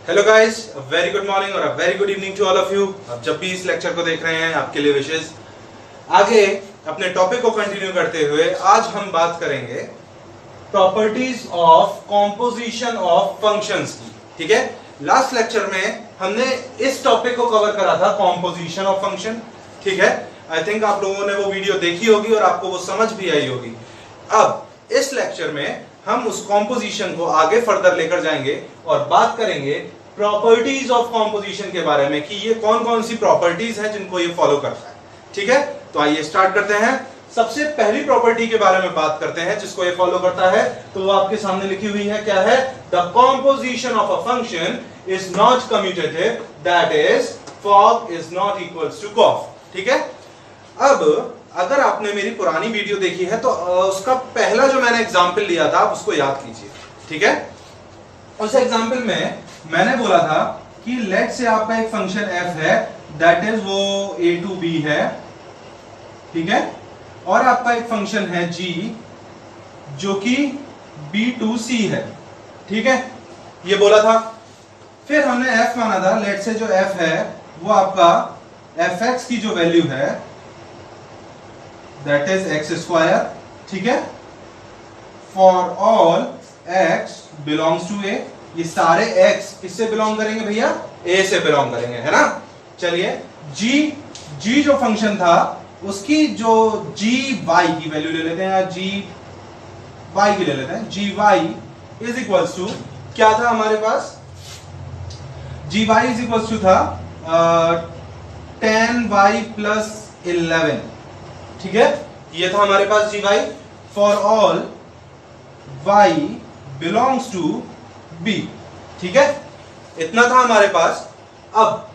Hello guys, very good morning और very good evening to all of you. आप जब भी इस लेक्चर को देख रहे हैं आपके लिए विशेष। आगे अपने टॉपिक को कंटिन्यू करते हुए आज हम बात करेंगे properties of composition of functions की। ठीक है, लास्ट लेक्चर में हमने इस टॉपिक को कवर करा था, कॉम्पोजिशन ऑफ फंक्शन। ठीक है, आई थिंक आप लोगों ने वो वीडियो देखी होगी और आपको वो समझ भी आई होगी। अब इस लेक्चर में हम उस कॉम्पोजिशन को आगे फर्दर लेकर जाएंगे और बात करेंगे प्रॉपर्टीज ऑफ कॉम्पोजिशन के बारे में कि ये कौन कौन सी प्रॉपर्टीज हैं जिनको ये फॉलो करता है। ठीक है, तो आइए स्टार्ट करते हैं। सबसे पहली प्रॉपर्टी के बारे में बात करते हैं जिसको ये फॉलो करता है, तो वो आपके सामने लिखी हुई है। क्या है? The composition of a function is not commutative, that is fog is not equals to gof. ठीक है, अब अगर आपने मेरी पुरानी वीडियो देखी है तो उसका पहला जो मैंने एग्जांपल लिया था आप उसको याद कीजिए। ठीक है, उस एग्जांपल में मैंने बोला था कि लेट से आपका एक फंक्शन f है, दैट इज वो a to b है। ठीक है, और आपका एक फंक्शन है g जो कि b to c है। ठीक है, ये बोला था। फिर हमने f माना था, लेट से जो f है वो आपका fx की जो वैल्यू है दैट इज एक्स स्क्वायर। ठीक है, for all x belongs to a। ये सारे x किससे बिलोंग करेंगे भैया? a से बिलोंग करेंगे, है ना। चलिए, g जो फंक्शन था उसकी जो gy की वैल्यू ले लेते हैं, gy की ले लेते हैं। gy इज इक्वल्स टू क्या था हमारे पास? gy इज इक्वल्स टू था 10y प्लस 11। ठीक है, ये था हमारे पास gy for all y belongs to b। ठीक है, इतना था हमारे पास। अब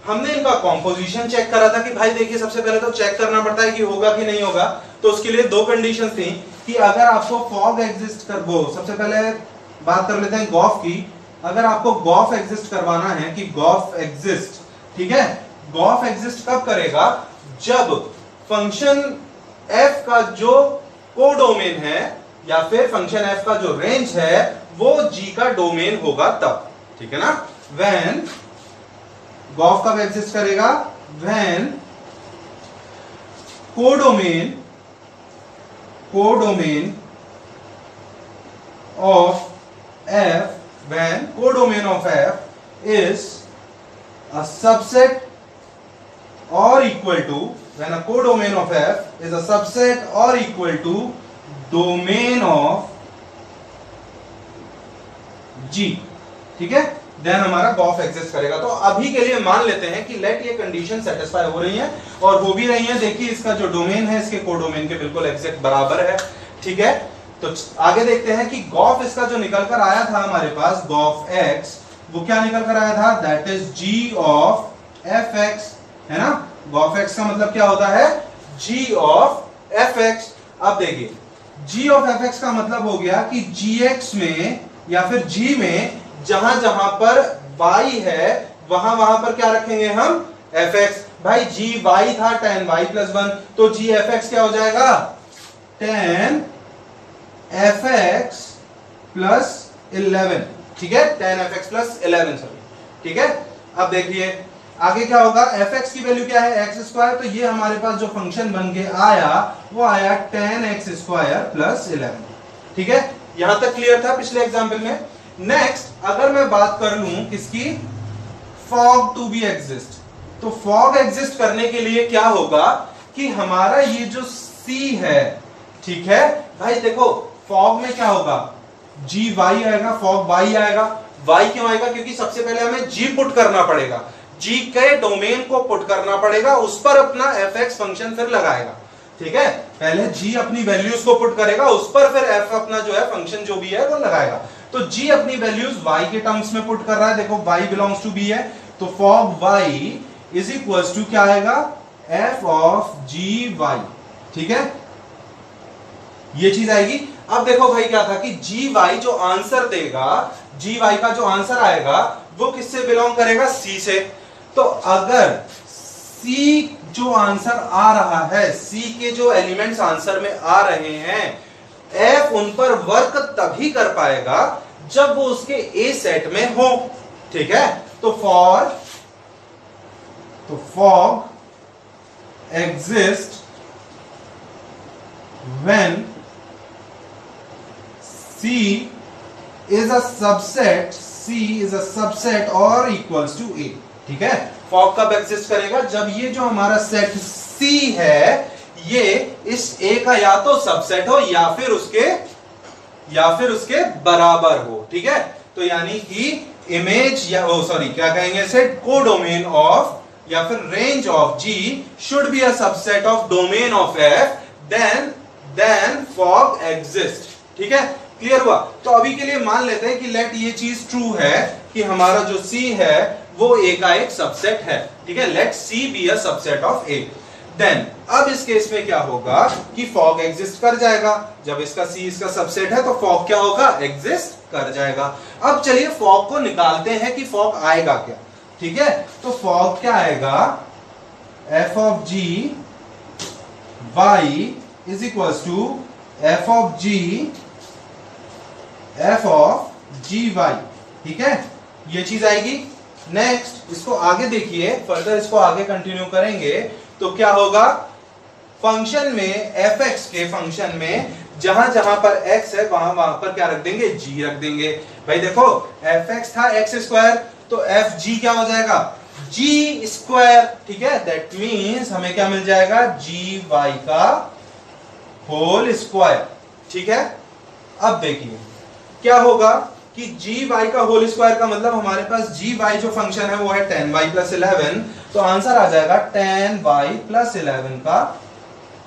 हमने इनका कॉम्पोजिशन चेक करा था कि भाई देखिए, सबसे पहले तो चेक करना पड़ता है कि होगा कि नहीं होगा। तो उसके लिए दो कंडीशंस थी कि अगर आपको फॉग एग्जिस्ट कर वो, सबसे पहले बात कर लेते हैं गॉफ की। अगर आपको गॉफ एग्जिस्ट करवाना है कि गॉफ एग्जिस्ट, ठीक है, गॉफ एग्जिस्ट कब करेगा? जब फंक्शन f का जो कोडोमेन है या फिर फंक्शन f का जो रेंज है वो g का डोमेन होगा तब। ठीक है ना। व्हेन गॉफ कब एग्जिस्ट करेगा? When codomain of f, when codomain of f is a subset or equal to, when a codomain of f is a subset or equal to domain of g। ठीक है, then हमारा Gauff exist करेगा। तो अभी के लिए मान लेते हैं कि लेट ये कंडीशन सेटिस्फाई हो रही है और हो भी रही है। देखिए, इसका जो डोमेन है इसके कोडोमेन के बिल्कुल एग्जैक्ट बराबर है। ठीक है, तो आगे देखते हैं कि गॉफ इसका जो निकल कर आया था हमारे पास, गॉफ x, वो क्या निकल कर आया था? That is g of fx, है ना। गॉफ x का मतलब क्या होता है? g of fx। अब देखिए, g ऑफ fx का मतलब हो गया कि gx में या फिर g में जहां जहां पर y है वहां वहां पर क्या रखेंगे हम? fx। भाई gy था tan y प्लस 1, तो g fx क्या हो जाएगा? tan fx plus 11। ठीक है, tan fx प्लस 11 सॉरी। ठीक है, अब देखिए आगे क्या होगा? fx की वैल्यू क्या है? X square. तो ये हमारे पास जो फंक्शन बन के आया वो आया tan x स्क्वायर प्लस 11। ठीक है, यहां तक क्लियर था पिछले एग्जांपल में। नेक्स्ट अगर मैं बात कर लूं किसकी? Fog to be exist. तो फॉग एग्जिस्ट करने के लिए क्या होगा कि हमारा ये जो c है, ठीक है भाई, देखो फॉग में क्या होगा? gy आएगा, फॉग y आएगा। y क्यों आएगा? क्योंकि सबसे पहले हमें g पुट करना पड़ेगा, g के डोमेन को पुट करना पड़ेगा, उस पर अपना fx फंक्शन फिर लगाएगा। ठीक है, पहले g अपनी वैल्यूज को पुट करेगा, उस पर फिर f अपना जो है फंक्शन जो भी है वो लगाएगा। तो g अपनी वैल्यूज y के टर्म्स में पुट कर रहा है। देखो y बिलोंग्स टू b है, तो fog y is equals to क्या आएगा? f of gy। ठीक है, ये चीज आएगी। अब देखो भाई क्या था कि gy जो आंसर देगा, gy का जो आंसर आएगा वो किससे बिलोंग करेगा? c से। तो अगर c जो आंसर आ रहा है, c के जो एलिमेंट्स आंसर में आ रहे हैं, f उन पर वर्क तभी कर पाएगा जब वो उसके ए सेट में हो। ठीक है, तो fog exists when C is a subset or equals to A। ठीक है, फॉग कब एग्जिस्ट करेगा? जब ये जो हमारा सेट C है ये इस A का या तो सबसेट हो या फिर उसके बराबर हो। ठीक है, तो यानी कि इमेज या क्या कहेंगे इसे, कोडोमेन ऑफ या फिर range of G should be a subset of domain of F, then fog exists। ठीक है, क्लियर हुआ? तो अभी के लिए मान लेते हैं कि लेट ये चीज ट्रू है कि हमारा जो C है वो A का एक सबसेट है। ठीक है, let C be a subset of A। Then अब इस केस में क्या होगा कि फॉग एग्जिस्ट कर जाएगा। जब इसका C इसका सबसेट है तो फॉग क्या होगा? एग्जिस्ट कर जाएगा। अब चलिए फॉग को निकालते हैं कि फॉग आएगा क्या। ठीक है, तो फॉग क्या आएगा? f of g y is equals to f of g f of gy। ठीक है, ये चीज आएगी। नेक्स्ट इसको आगे देखिए, फर्दर इसको आगे कंटिन्यू करेंगे तो क्या होगा? फंक्शन में fx के फंक्शन में जहां जहां पर x है वहां वहां पर क्या रख देंगे? g रख देंगे। भाई देखो fx था x स्क्वायर, तो fg क्या हो जाएगा? g square. ठीक है, दैट मीन्स हमें क्या मिल जाएगा? gy का होल स्क्वायर। ठीक है, अब देखिए क्या होगा कि gy का होल स्क्वायर का मतलब हमारे पास gy जो फंक्शन है वो है 10y प्लस 11, तो आंसर आ जाएगा 10y प्लस 11 का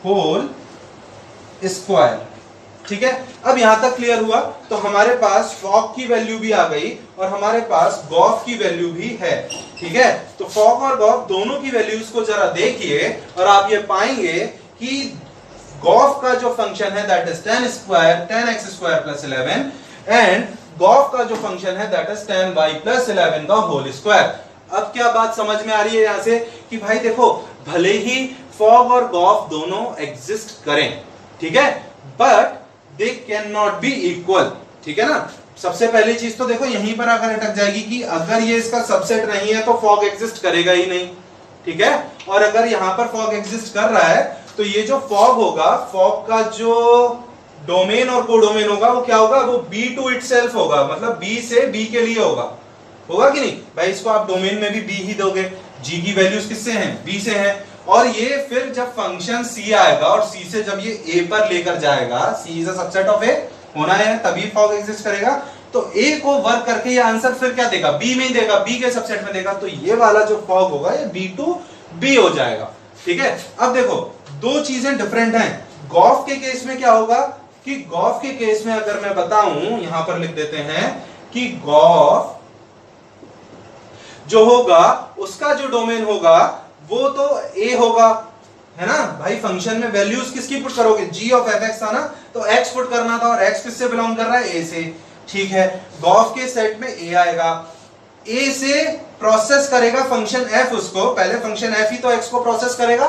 होल स्क्वायर। ठीक है, अब यहां तक क्लियर हुआ? तो हमारे पास फॉग की वैल्यू भी आ गई और हमारे पास गॉफ की वैल्यू भी है। ठीक है, तो फॉग और गॉफ दोनों की वैल्यूज को जरा देखिए और आप ये पाएंगे कि गॉफ का जो फंक्शन है that is 10x square plus 11 and gof का जो फंक्शन है दैट इज 10y प्लस 11 का होल स्क्वायर। अब क्या बात समझ में आ रही है यहां से कि भाई देखो भले ही फॉग और गॉफ दोनों एग्जिस्ट करें, ठीक है, but they can not be equal. ठीक है ना, सबसे पहली चीज तो देखो यहीं पर आकर अटक जाएगी कि अगर ये इसका सबसेट नहीं है तो फॉग एग्जिस्ट करेगा ही नहीं। ठीक है, और अगर यहां पर फॉग एग्जिस्ट कर रहा है तो ये जो फॉग होगा, फॉग का जो डोमेन और कोडोमेन होगा वो क्या होगा? वो B टू इटसेल्फ होगा, मतलब B से B के लिए होगा कि नहीं? भाई इसको आप डोमेन में भी B ही दोगे, G की वैल्यूज किससे हैं? B से हैं। और ये फिर जब फंक्शन C आएगा और C से जब ये A पर लेकर जाएगा, C is a subset of A होना है तभी फॉग एग्जिस्ट करेगा, तो A को वर्क करके ये आंसर फिर क्या देगा? B में ही देगा, B के सबसेट में देगा, तो ये वाला जो फॉग होगा ये B टू B हो जाएगा। ठीक है, अब देखो दो चीजें डिफरेंट हैं। गॉफ के केस में क्या होगा कि गॉफ के केस में अगर मैं बताऊं, यहां पर लिख देते हैं कि गॉफ जो होगा उसका जो डोमेन होगा वो तो A होगा, है ना भाई? फंक्शन में वैल्यूज किसकी पुट करोगे? g ऑफ fx था ना, तो x पुट करना था और x किससे बिलोंग कर रहा है? A से। ठीक है, गॉफ के सेट में A आएगा, A से प्रोसेस करेगा फंक्शन f, उसको पहले फंक्शन f ही तो x को प्रोसेस करेगा,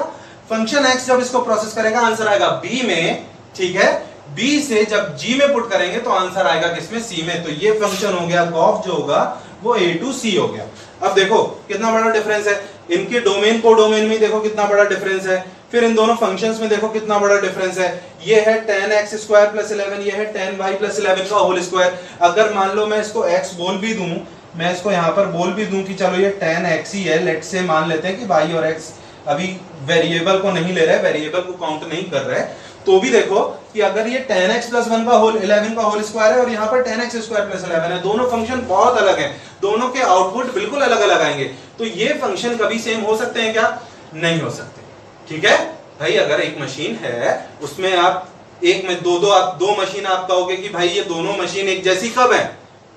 फंक्शन x जब इसको प्रोसेस करेगा आंसर आएगा B में। ठीक है, B से जब G में पुट करेंगे तो आंसर आएगा किसमें? C में। तो ये फंक्शन हो गया गॉफ जो होगा वो A टू C हो गया। अब देखो कितना बड़ा डिफरेंस है, इनके डोमेन को डोमेन में देखो कितना बड़ा डिफरेंस है, फिर इन दोनों फंक्शंस में देखो कितना बड़ा डिफरेंस है। ये है 10x स्क्वायर प्लस 11, ये है 10y प्लस 11 का होल स्क्वायर। अगर मान लो मैं इसको x बोल भी दूं, मैं इसको यहां पर बोल भी दूं कि चलो ये 10x ही है, लेट से मान लेते हैं कि y और x अभी वेरिएबल को नहीं ले रहे, वेरिएबल को काउंट नहीं कर रहे, तो भी देखो कि अगर ये 10x प्लस 1 का होल 11 का होल स्क्वायर है और यहाँ पर 10x स्क्वायर प्लस 11 है, दोनों फंक्शन बहुत अलग हैं, दोनों के आउटपुट बिल्कुल अलग अलग आएंगे, तो ये फंक्शन कभी सेम हो सकते हैं क्या? नहीं हो सकते। ठीक है भाई, अगर एक मशीन है उसमें आप एक में दो मशीन आप कहोगे कि भाई ये दोनों मशीन एक जैसी कब है?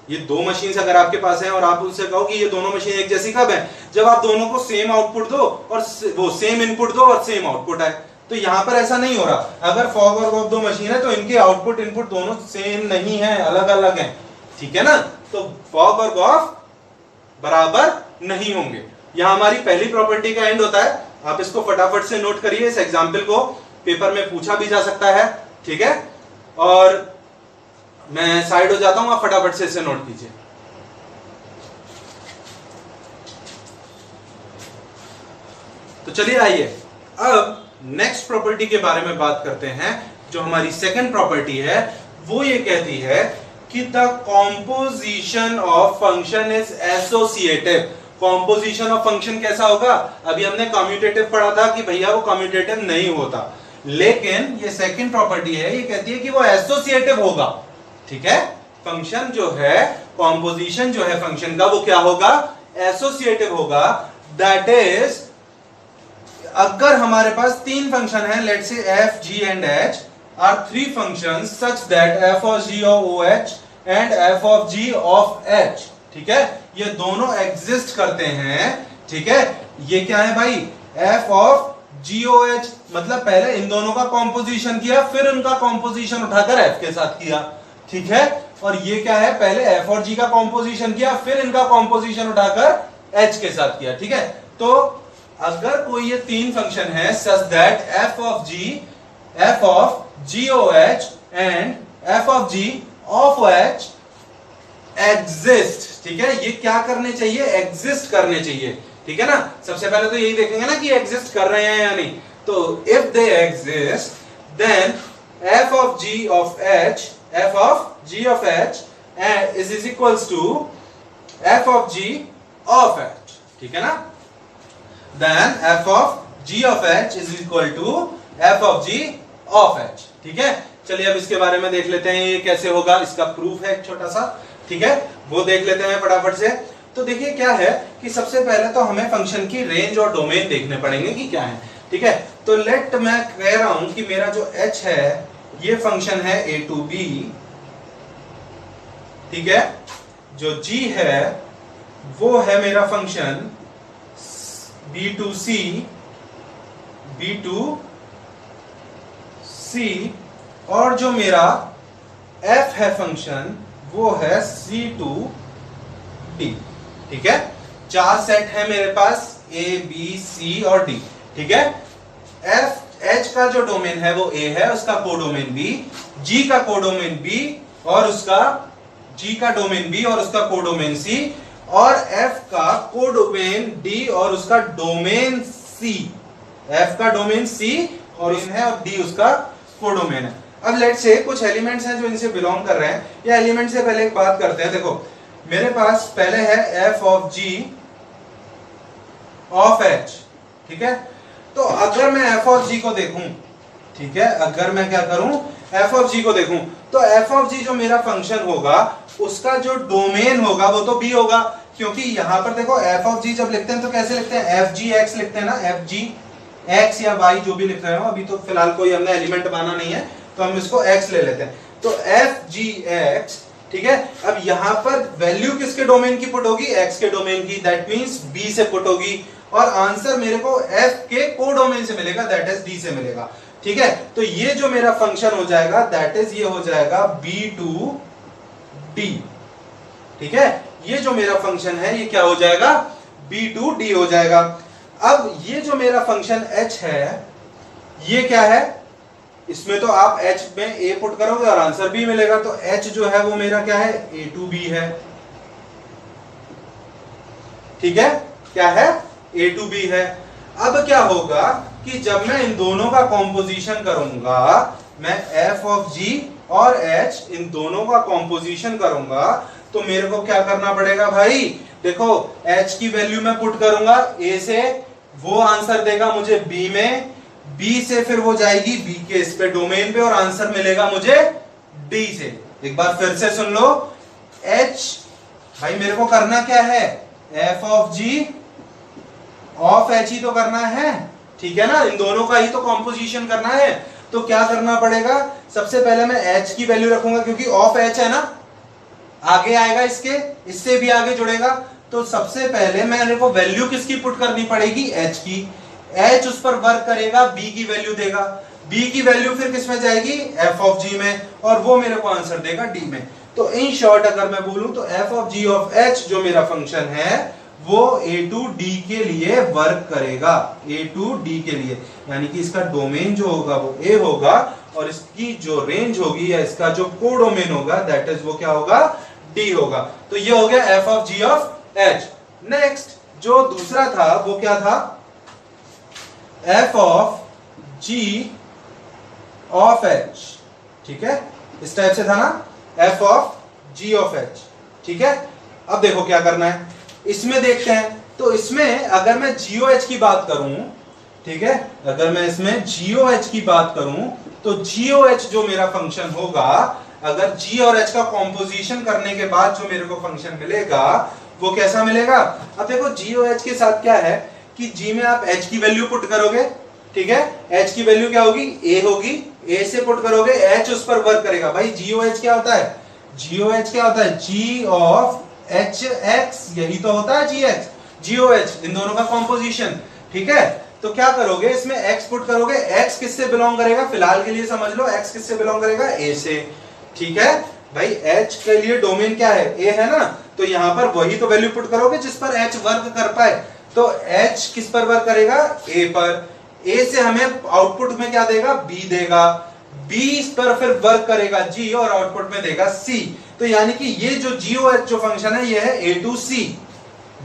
ये दो मशीन अगर आपके पास है और आप उनसे कहो कि ये दोनों मशीन एक जैसी कब है? जब आप दोनों को सेम आउटपुट दो और वो सेम इनपुट दो और सेम आउटपुट आए। तो यहां पर ऐसा नहीं हो रहा। अगर फॉग और गॉफ दो मशीन है तो इनके आउटपुट इनपुट दोनों सेम नहीं है, अलग अलग हैं। ठीक है ना, तो फॉग और गॉफ बराबर नहीं होंगे। यहां हमारी पहली प्रॉपर्टी का एंड होता है। आप इसको फटाफट से नोट करिए, इस एग्जाम्पल को पेपर में पूछा भी जा सकता है। ठीक है, और मैं साइड हो जाता हूं, आप फटाफट से इसे नोट कीजिए। तो चलिए आइए अब नेक्स्ट प्रॉपर्टी के बारे में बात करते हैं। जो हमारी सेकंड प्रॉपर्टी है वो ये कहती है कि the composition of function is associative. Composition of function कैसा होगा? अभी हमने कम्यूटेटिव पढ़ा था कि भैया वो कम्यूटेटिव नहीं होता, लेकिन ये सेकंड प्रॉपर्टी है, ये कहती है कि वो एसोसिएटिव होगा। ठीक है, फंक्शन जो है, कॉम्पोजिशन जो है फंक्शन का, वो क्या होगा? एसोसिएटिव होगा। दैट इज, अगर हमारे पास तीन फंक्शन है, let's say f, g and h are three functions such that f of g of oh and f of g of h, ठीक है, ये दोनों एग्जिस्ट करते हैं। ठीक है, ये क्या है भाई? f of g o h, मतलब पहले इन दोनों का कॉम्पोजिशन किया, फिर उनका कॉम्पोजिशन उठाकर f के साथ किया। ठीक है, और ये क्या है? पहले f और g का कॉम्पोजिशन किया, फिर इनका कॉम्पोजिशन उठाकर h के साथ किया। ठीक है, तो अगर कोई ये तीन फंक्शन है सच that f of g o h and f of g of o h exist, ठीक है, ये क्या करने चाहिए? एग्जिस्ट करने चाहिए। ठीक है ना, सबसे पहले तो यही देखेंगे ना कि एग्जिस्ट कर रहे हैं या नहीं। तो if they exist then f of g of h is equals to f of g of h, ठीक है ना, then f of g of h is equal to f of g of h। ठीक है, चलिए अब इसके बारे में देख लेते हैं ये कैसे होगा। इसका प्रूफ है एक छोटा सा, ठीक है, वो देख लेते हैं फटाफट से। तो देखिए क्या है कि सबसे पहले तो हमें फंक्शन की रेंज और डोमेन देखने पड़ेंगे कि क्या है। ठीक है, तो लेट मैं कह रहा हूं कि मेरा जो h है ये फंक्शन है a to b, ठीक है, जो g है वो है मेरा function b to c, b to c, और जो मेरा f है फंक्शन वो है c to d। ठीक है, चार सेट है मेरे पास a b c और d। ठीक है, h का जो डोमेन है वो a है, उसका कोडोमेन b, g का कोडोमेन b और उसका g का डोमेन b और उसका कोडोमेन c, और f का कोडोमेन d और उसका डोमेन c, f का डोमेन c और d उसका कोडोमेन है। अब लेट्स से कुछ एलिमेंट्स हैं जो इनसे बिलोंग कर रहे हैं। ये एलिमेंट से पहले एक बात करते हैं। देखो मेरे पास पहले है f of g of h, ठीक है, तो अगर मैं f of g को देखूं, ठीक है, अगर मैं क्या करूं, f of g को देखूं, तो f of g जो मेरा फंक्शन होगा उसका जो डोमेन होगा वो तो b होगा, क्योंकि यहां पर देखो f of g जब लिखते हैं तो कैसे लिखते हैं? f g x लिखते हैं ना, f g x या y जो भी लिख रहे हो। अभी तो फिलहाल कोई हमने एलिमेंट माना नहीं है तो हम इसको x ले लेते हैं। तो f g x, ठीक है, अब यहां पर वैल्यू किसके डोमेन की पुट होगी? x के डोमेन की, दैट मींस b से पुट होगी, और आंसर मेरे को f के कोडोमेन से मिलेगा, दैट इज d से मिलेगा। ठीक है, तो ये जो मेरा फंक्शन हो जाएगा दैट इज, ये हो जाएगा b to d। ठीक है, ये जो मेरा फंक्शन है ये क्या हो जाएगा? b to d हो जाएगा। अब ये जो मेरा फंक्शन h है ये क्या है? इसमें तो आप h में a पुट करोगे और आंसर b मिलेगा, तो h जो है वो मेरा क्या है? a to b है। ठीक है, क्या है? a to b है। अब क्या होगा कि जब मैं इन दोनों का कॉम्पोजिशन करूंगा, मैं f of g और h इन दोनों का कॉम्पोजिशन करूंगा, तो मेरे को क्या करना पड़ेगा भाई? देखो h की वैल्यू मैं पुट करूंगा a से, वो आंसर देगा मुझे b में, b से फिर वो जाएगी b के इस पे डोमेन पे और आंसर मिलेगा मुझे d से। एक बार फिर से सुन लो, h भाई मेरे को करना क्या है? f of g of h ही तो करना है, ठीक है ना, इन दोनों का ही तो कॉम्पोजिशन करना है। तो क्या करना पड़ेगा? सबसे पहले मैं h की वैल्यू रखूंगा, क्योंकि ऑफ h है ना, आगे आएगा इसके, इससे भी आगे जुड़ेगा, तो सबसे पहले मेरे को वैल्यू किसकी पुट करनी पड़ेगी? h की। h उस पर वर्क करेगा, b की वैल्यू देगा, b की वैल्यू फिर किस में जाएगी? f of g में, और वो मेरे को आंसर देगा d में। तो इन शॉर्ट अगर मैं बोलूं तो f of g of h जो मेरा फंक्शन है वो a to d के लिए वर्क करेगा, a to d के लिए, यानी कि इसका डोमेन जो होगा वो a होगा, और इसकी जो रेंज होगी या इसका जो कोडोमेन होगा दैट इज वो क्या होगा? d होगा। तो ये हो गया f of g of h। Next जो दूसरा था वो क्या था? F of ji of h, ठीक है, इस टाइप से था ना, f of ji of h, ठीक है। अब देखो क्या करना है, इसमें देखते हैं। तो इसमें अगर मैं GOH की बात करूं, ठीक है, अगर मैं इसमें GOH की बात करूं तो GOH जो मेरा फंक्शन होगा, अगर G और H का कॉम्पोजिशन करने के बाद जो मेरे को फंक्शन मिलेगा वो कैसा मिलेगा। अब देखो GOH के साथ क्या है कि G में आप H की वैल्यू पुट करोगे, ठीक है, H की वैल्यू क्या होगी, A होगी, A से पुट करोगे, H उस पर वर्क करेगा। भाई GOH क्या होता है, GOH क्या होता है, G ऑफ HX, यही तो होता है GOH, इन दोनों का कॉम्पोजिशन, ठीक है। तो क्या करोगे, इसमें x पुट करोगे, x किससे बिलोंग करेगा, फिलहाल के लिए समझ लो x किससे बिलोंग करेगा, A से, ठीक है। भाई H के लिए डोमेन क्या है, A है ना, तो यहां पर वही तो वैल्यू पुट करोगे जिस पर H वर्क कर पाए। तो H किस पर वर्क करेगा, A पर, A से हमें आउटपुट में क्या देगा, B देगा, B इस पर फिर वर्क करेगा G और आउटपुट में देगा C। तो यानी कि ये जो GOH जो फंक्शन है ये है A to C,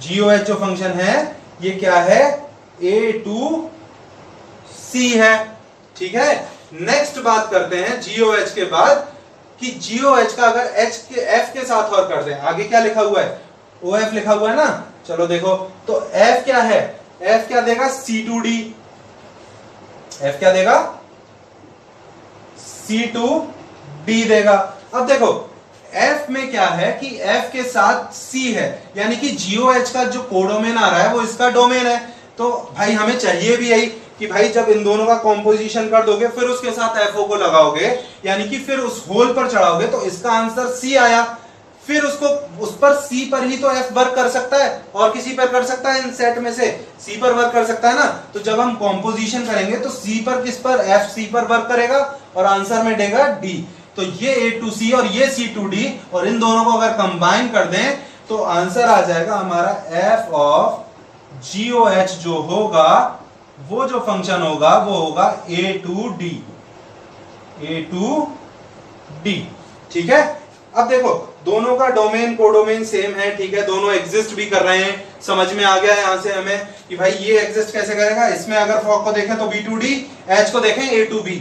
GOH जो फंक्शन है ये क्या है, A to C है, ठीक है। नेक्स्ट बात करते हैं GOH के बाद कि GOH का अगर H के F के साथ और कर दें, आगे क्या लिखा हुआ है, OF लिखा हुआ है ना, चलो देखो। तो F क्या है, F क्या देगा, C2D, F क्या देगा, C2D देगा। अब देखो F में क्या है कि F के साथ C है, यानी कि GOH का जो कोडोमेन आ रहा है वो इसका डोमेन है। तो भाई हमें चाहिए भी यही कि भाई जब इन दोनों का कॉम्पोजिशन कर दोगे फिर उसके साथ FO को लगाओगे, यानी कि फिर उस होल पर चढ़ाओगे, तो इसका आंसर C आया। फिर उसको उस पर C पर ही तो F वर्क कर सकता है, और किसी पर कर सकता है, इन सेट में से C पर वर्क कर सकता है ना। तो जब हम कॉम्पोजिशन करेंगे तो C पर किस पर, F C पर वर्क करेगा और आंसर में देगा D। तो ये A to C और ये C to D, और इन दोनों को अगर कंबाइन कर दें तो आंसर आ जाएगा हमारा F ऑफ GOH जो होगा, वो जो फंक्शन होगा वो होगा A to D, A to D, ठीक है। अब देखो दोनों का डोमेन कोडोमेन सेम है, ठीक है, दोनों एग्जिस्ट भी कर रहे हैं, समझ में आ गया है यहां से हमें कि भाई ये एग्जिस्ट कैसे करेगा। इसमें अगर फॉग को देखें तो B to D, H को देखें A to B।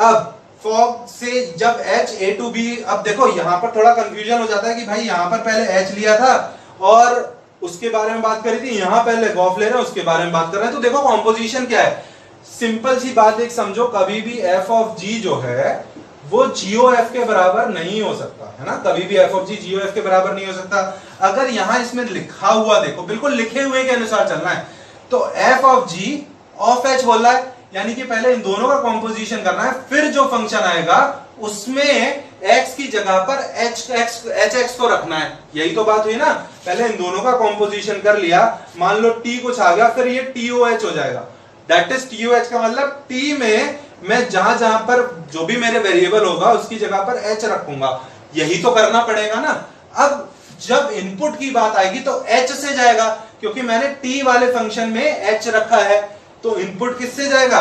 अब फॉग से जब H A to B, अब देखो यहां पर थोड़ा कंफ्यूजन हो जाता है कि भाई यहां पर पहले H लिया था और उसके बारे में बात करी थी, यहां पहले गॉफ ले रहे हैं उसके बारे में बात कर रहे हैं। तो देखो कॉम्पोजिशन क्या है, सिंपल सी बात एक समझो, कभी भी F ऑफ G जो है वो GOF के बराबर नहीं हो सकता है ना, कभी भी F ऑफ G GOF के बराबर नहीं हो सकता। अगर यहां इसमें लिखा हुआ देखो, बिल्कुल लिखे हुए के अनुसार चलना है, तो F of G of H बोल रहा है, यानी कि पहले इन दोनों का कॉम्पोजिशन करना है, फिर जो फंक्शन आएगा उसमें x की जगह पर hx को रखना है। यही तो बात हुई ना, पहले इन दोनों का कॉम्पोजिशन कर लिया, मान लो t कुछ आ गया, फिर ये TOH हो जाएगा। दैट इज TOH का मतलब t में मैं जहां जहां पर जो भी मेरे वेरिएबल होगा उसकी जगह पर h रखूंगा, यही तो करना पड़ेगा ना। अब जब इनपुट की बात आएगी तो h से जाएगा, क्योंकि मैंने t वाले फंक्शन में h रखा है, तो इनपुट किससे जाएगा,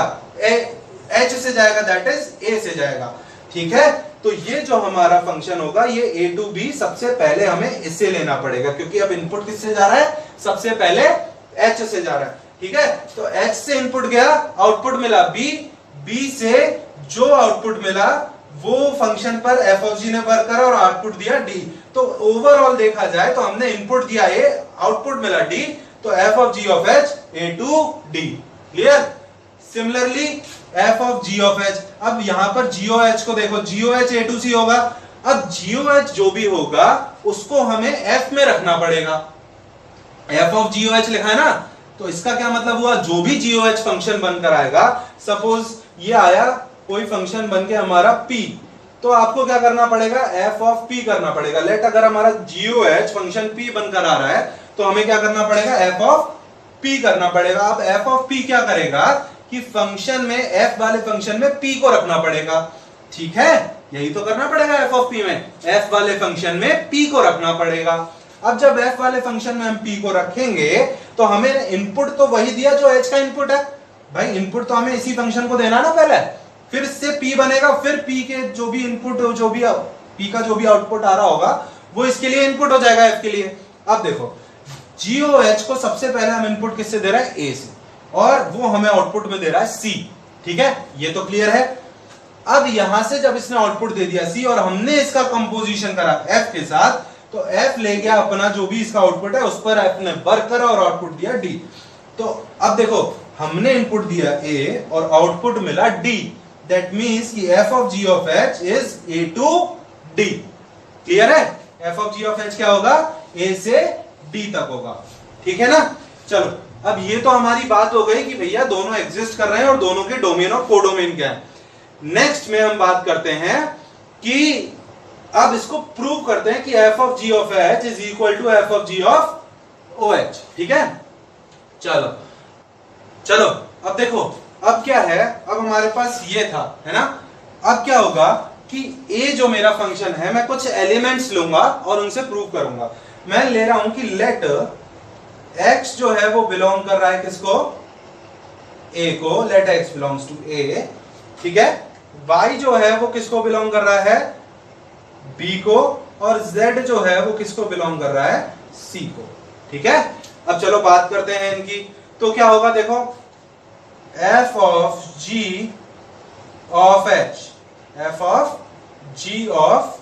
h से जाएगा, दैट इज a से जाएगा, ठीक है। तो ये जो हमारा फंक्शन होगा ये A to B, सबसे पहले हमें इससे लेना पड़ेगा, क्योंकि अब इनपुट किससे जा रहा है, सबसे पहले H से जा रहा है, ठीक है। तो H से इनपुट गया, आउटपुट मिला B, B से जो आउटपुट मिला वो फंक्शन पर F of G ने वर्क करा और आउटपुट दिया D। तो ओवरऑल देखा जाए तो हमने इनपुट दिया A, आउटपुट मिला D, तो F of G of H A to D, clear. Similarly F of G of H, अब यहां पर GOH को देखो, GOH A to C होगा। अब GOH जो भी होगा उसको हमें F में रखना पड़ेगा, F of GOH लिखा है ना, तो इसका क्या मतलब हुआ, जो भी GOH फंक्शन बनकर आएगा, सपोज ये आया कोई फंक्शन बन के हमारा P, तो आपको क्या करना पड़ेगा, F of P करना पड़ेगा। लेट अगर हमारा GOH फंक्शन P बनकर आ रहा है तो हमें क्या करना पड़ेगा, F of P करना पड़ेगा। अब F of P क्या करेगा कि फंक्शन में F वाले फंक्शन में P को रखना पड़ेगा, ठीक है, यही तो करना पड़ेगा। F of P में F वाले फंक्शन में P को रखना पड़ेगा। अब जब F वाले फंक्शन में हम P को रखेंगे तो हमें इनपुट तो वही दिया जो H का इनपुट है, भाई इनपुट तो हमें इसी फंक्शन को देना ना पहले, फिर इससे P बनेगा, फिर P के जो भी इनपुट, जो भी P का जो भी आउटपुट आ रहा होगा वो इसके लिए इनपुट हो जाएगा F के लिए। अब देखो GOH को सबसे पहले हम इनपुट किससे दे रहे हैं, A से, और वो हमें आउटपुट में दे रहा है सी। ठीक है, ये तो क्लियर है। अब यहां से जब इसने आउटपुट दे दिया सी और हमने इसका कंपोजिशन करा एफ के साथ, तो एफ ले गया अपना जो भी इसका आउटपुट है, उस पर एफ ने वर्क करा और आउटपुट दिया डी। तो अब देखो, हमने इनपुट दिया ए और आउटपुट मिला डी, दैट मींस कि F of ji of H is A to D. Clear है? F of ji of H क्या होगा? ए से डी तक होगा। ठीक है ना? चलो, अब ये तो हमारी बात हो गई कि भैया दोनों एग्जिस्ट कर रहे हैं और दोनों के डोमेन और कोडोमेन क्या है। नेक्स्ट में हम बात करते हैं कि अब इसको प्रूव करते हैं कि F of ji of H is equal to f of ji of o h. ठीक है, चलो चलो, अब देखो, अब क्या है, अब हमारे पास ये था, है ना। अब क्या होगा कि ए जो मेरा फंक्शन है, मैं कुछ एलिमेंट्स लूंगा और उनसे प्रूव करूंगा। मैं ले रहा हूं कि लेट एक्स जो है वो बिलोंग कर रहा है किसको? ए को। लेट एक्स बिलोंग्स टू ए। ठीक है, y जो है वो किसको बिलोंग कर रहा है? b को। और z जो है वो किसको बिलोंग कर रहा है? c को। ठीक है, अब चलो बात करते हैं इनकी। तो क्या होगा देखो, f of g of h, f of g of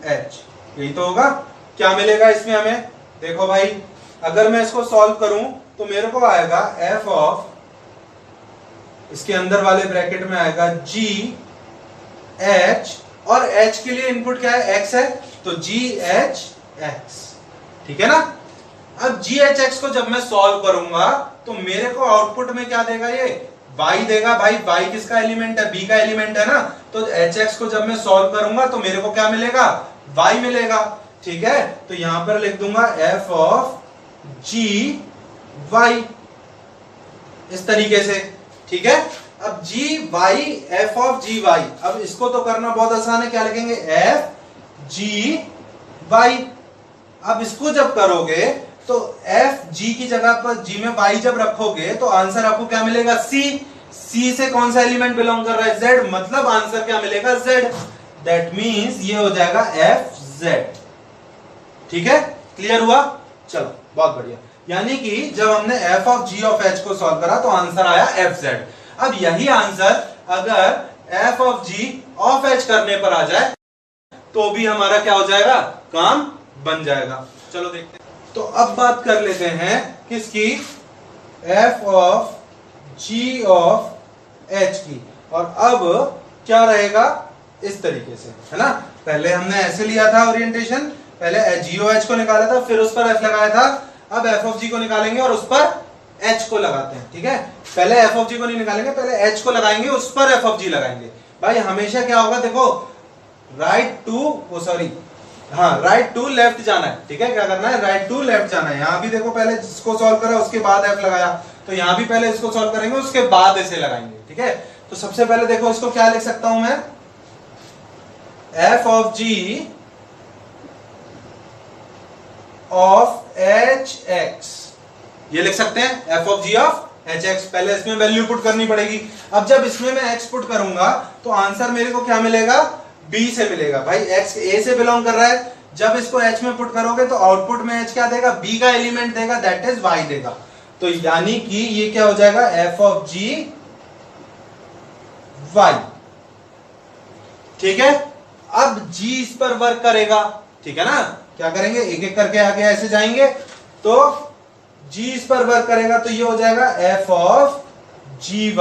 h, यही तो होगा। क्या मिलेगा इसमें हमें? देखो भाई, अगर मैं इसको सॉल्व करूं तो मेरे को आएगा f ऑफ, इसके अंदर वाले ब्रैकेट में आएगा g h, और h के लिए इनपुट क्या है? x है, तो g h x। ठीक है ना। अब g h x को जब मैं सॉल्व करूंगा तो मेरे को आउटपुट में क्या देगा? ये y देगा। भाई y किसका एलिमेंट है? b का एलिमेंट है ना। तो h x को जब मैं सॉल्व करूंगा तो मेरे को क्या मिलेगा? y मिलेगा। ठीक है, तो यहां पर लिख दूंगा f ऑफ g y, इस तरीके से। ठीक है, अब g y, f of g y, अब इसको तो करना बहुत आसान है। क्या लिखेंगे? f g y। अब इसको जब करोगे तो f g की जगह पर g में y जब रखोगे तो आंसर आपको क्या मिलेगा? c। c से कौन सा एलिमेंट बिलोंग कर रहा है? z, मतलब आंसर क्या मिलेगा? z। दैट मींस ये हो जाएगा f z। ठीक है, क्लियर हुआ? चलो, बहुत बढ़िया। यानी कि जब हमने f of g of h को सॉल्व करा तो आंसर आया f z। अब यही आंसर अगर f of g of h करने पर आ जाए तो भी हमारा क्या हो जाएगा? काम बन जाएगा। चलो देखते हैं। तो अब बात कर लेते हैं किसकी? f of g of h की। और अब क्या रहेगा? इस तरीके से, है ना। पहले हमने ऐसे लिया था ओरिएंटेशन, पहले g ऑफ h को निकाला था, फिर उस पर f लगाया था। अब f ऑफ g को निकालेंगे और उस पर h को लगाते हैं। ठीक है, पहले f ऑफ g को नहीं निकालेंगे, पहले h को लगाएंगे, उस पर f ऑफ g लगाएंगे। भाई हमेशा क्या होगा? देखो, राइट टू लेफ्ट जाना है। ठीक है, क्या करना है? राइट टू लेफ्ट जाना है। यहां भी देखो, पहले इसको सॉल्व करा उसके बाद f लगाया, तो यहां भी पहले इसको सॉल्व करेंगे उसके बाद इसे लगाएंगे। ठीक है, तो सबसे पहले देखो इसको क्या लिख सकता हूं मैं? f of g of H x, ये लिख सकते हैं f of g of H x. पहले इसमें वैल्यू पुट करनी पड़ेगी। अब जब इसमें मैं x पुट करूंगा तो आंसर मेरे को क्या मिलेगा? b से मिलेगा। भाई x a से बिलोंग कर रहा है, जब इसको h में पुट करोगे तो आउटपुट में h क्या देगा? b का एलिमेंट देगा, दैट इज y देगा। तो यानी कि ये क्या हो जाएगा? f of g y। ठीक है, अब g इस पर वर्क करेगा। ठीक है ना, क्या करेंगे? एक एक करके आगे ऐसे जाएंगे, तो g इस पर वर्क करेगा, तो ये हो जाएगा f ऑफ gy।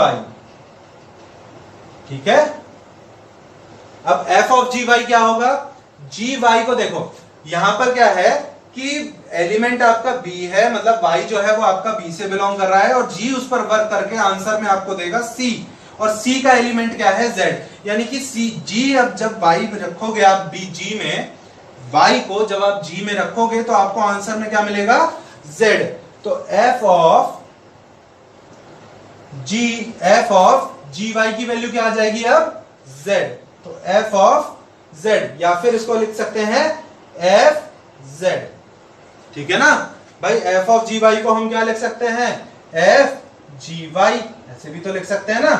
ठीक है, अब f ऑफ gy क्या होगा? gy को देखो, यहां पर क्या है कि एलिमेंट आपका b है, मतलब y जो है वो आपका b से बिलोंग कर रहा है, और g उस पर वर्क करके आंसर में आपको देगा c, और c का एलिमेंट क्या है? z। यानी कि g, अब जब y रखोगे आप g में, y को जब आप g में रखोगे तो आपको आंसर में क्या मिलेगा? z। तो f ऑफ gy की वैल्यू क्या आ जाएगी अब? z। तो f ऑफ z, या फिर इसको लिख सकते हैं f z। ठीक है ना भाई, f ऑफ gy को हम क्या लिख सकते हैं? f gy, ऐसे भी तो लिख सकते हैं ना।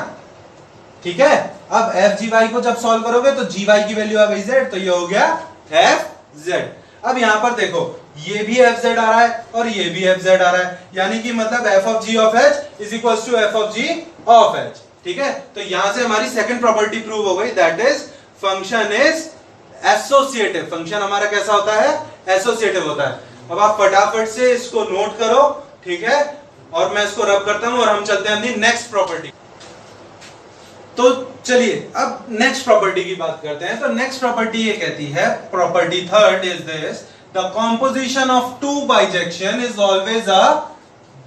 ठीक है, अब f gy को जब सॉल्व करोगे तो gy की वैल्यू आ गई z, तो ये हो गया f z। अब यहां पर देखो ये भी fz आ रहा है और ये भी fz आ रहा है, यानी कि मतलब f of g of h is equal to f of g of h। ठीक है, तो यहां से हमारी सेकंड प्रॉपर्टी प्रूव हो गई, that is function is associative. Function हमारा कैसा होता है? एसोसिएटिव होता है। अब आप फटाफट से इसको नोट करो, ठीक है, और मैं इसको रब करता हूं और हम चलते हैं नेक्स्ट प्रॉपर्टी। तो चलिए अब नेक्स्ट प्रॉपर्टी की बात करते हैं। तो नेक्स्ट प्रॉपर्टी ये कहती है, property third is this, the composition of two bijection is always a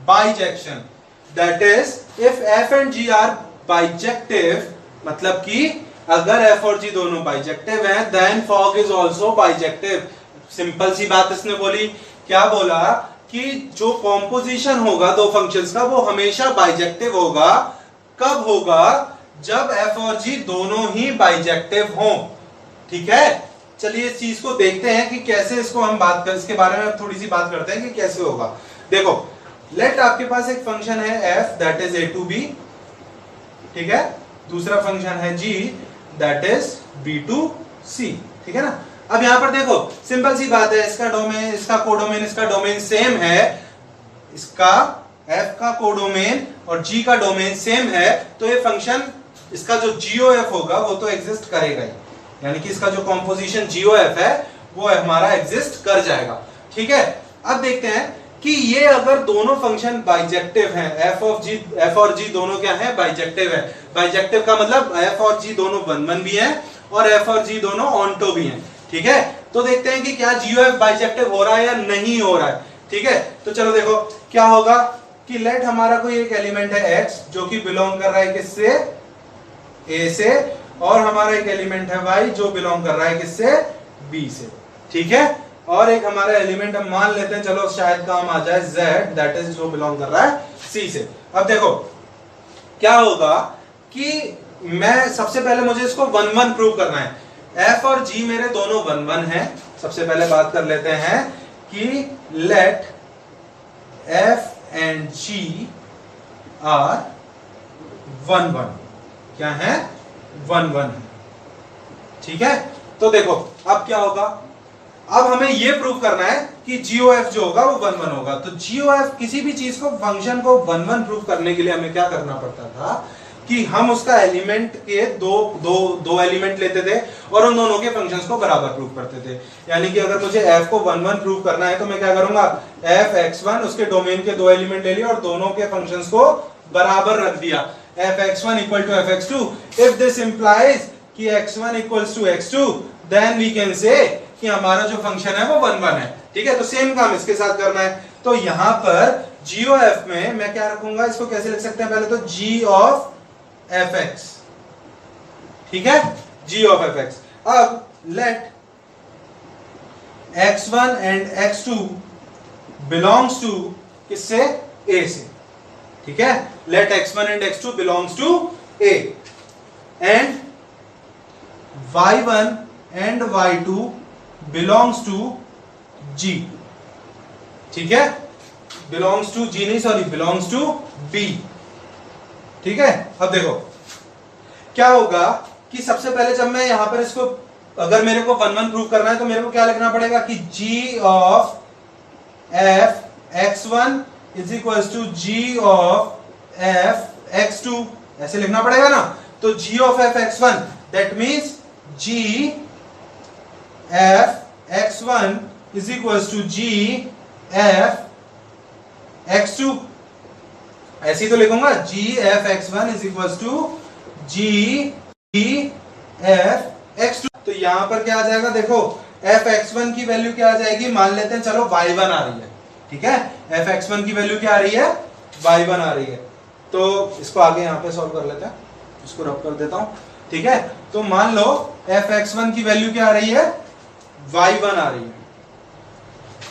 bijection, that is if f and g are bijective, मतलब कि अगर f और g दोनों बाइजेक्टिव हैं, then fog is also bijective. Simple सी बात इसने बोली, क्या बोला कि जो कॉम्पोजिशन होगा दो फंक्शंस का वो हमेशा बाइजेक्टिव होगा। कब होगा? जब f और g दोनों ही बाइजेक्टिव हों। ठीक है, चलिए इस चीज को देखते हैं कि कैसे इसको हम बात कर, इसके बारे में थोड़ी सी बात करते हैं कि कैसे होगा। देखो, लेट आपके पास एक फंक्शन है f that is a to b, ठीक है, दूसरा फंक्शन है g that is b to c, ठीक है ना। अब यहां पर देखो सिंपल सी बात है, इसका डोमेन, इसका कोडोमेन, इसका डोमेन सेम है, इसका f का कोडोमेन और g का डोमेन सेम है, तो ये फंक्शन, इसका जो GOF होगा वो तो एग्जिस्ट करेगा ही, यानी कि इसका जो कॉम्पोजिशन GOF है वो हमारा एग्जिस्ट कर जाएगा। ठीक है, अब देखते हैं कि ये अगर दोनों फंक्शन बाइजेक्टिव हैं, f और g दोनों क्या है? बाइजेक्टिव है। बाइजेक्टिव का मतलब f और g दोनों 1-1 भी हैं और f और g दोनों ऑनटो भी हैं। ठीक है, तो देखते हैं कि क्या GOF बाइजेक्टिव हो रहा है या नहीं हो रहा है। ठीक है, तो चलो देखो क्या होगा कि लेट हमारा कोई एक एलिमेंट है x जो कि बिलोंग कर रहा है किससे? A से, और हमारा एक एलिमेंट है y जो बिलोंग कर रहा है किससे? B से। ठीक है, और एक हमारा एलिमेंट हम मान लेते हैं, चलो शायद काम आ जाए, z दैट इज जो बिलोंग कर रहा है C से। अब देखो क्या होगा कि मैं सबसे पहले मुझे इसको 1-1 प्रूव करना है। f और g मेरे दोनों 1-1 हैं। सबसे पहले बात कर लेते हैं कि let f and g are 1-1, क्या है? 1-1। ठीक है, तो देखो अब क्या होगा, अब हमें यह प्रूव करना है कि GOF जो होगा वो 1-1 होगा। तो GOF, किसी भी चीज को, फंक्शन को 1-1 प्रूव करने के लिए हमें क्या करना पड़ता था कि हम उसका एलिमेंट के दो एलिमेंट लेते थे और उन दोनों के फंक्शंस को बराबर प्रूव करते थे। यानी कि अगर मुझे f को 1-1 प्रूव करना है तो मैं क्या करूंगा, f(x1) उसके डोमेन के दो एलिमेंट ले लिए और दोनों के फंक्शंस को बराबर रख दिया, f(x1) equal to f(x2). If this implies कि x1 equals to x2, then we can say कि हमारा जो फंक्शन है वो 1-1 है। ठीक है, तो सेम काम इसके साथ करना है। तो यहां पर GOF में मैं क्या रखूंगा, इसको कैसे लिख सकते हैं? पहले तो g of fx, ठीक है, g of fx। अब let x1 and x2 belongs to किससे? a से। ठीक है, let x1 and x2 belongs to a and y1 and y2 belongs to g। ठीक है, बिलोंग्स टू g नहीं, सॉरी, बिलोंग्स टू b। ठीक है, अब देखो क्या होगा कि सबसे पहले जब मैं यहां पर इसको, अगर मेरे को 1-1 प्रूव करना है तो मेरे को क्या लिखना पड़ेगा कि g of f(x1) is equal to g of f(x2), ऐसे लिखना पड़ेगा ना। तो g of f(x1) that means g f(x1) is equal to g f(x2), ऐसे ही तो लिखूंगा, g f(x1) is equal to g f(x2). तो यहां पर क्या आ जाएगा, देखो f(x1) की वैल्यू क्या आ जाएगी, मान लेते हैं चलो y1 आ रही है। ठीक है, f(x1) की वैल्यू क्या आ रही है? y1 आ रही है। तो इसको आगे यहां पे सॉल्व कर लेते हैं, इसको रब कर देता हूं। ठीक है, तो मान लो f(x1) की वैल्यू क्या आ रही है? y1 आ रही है।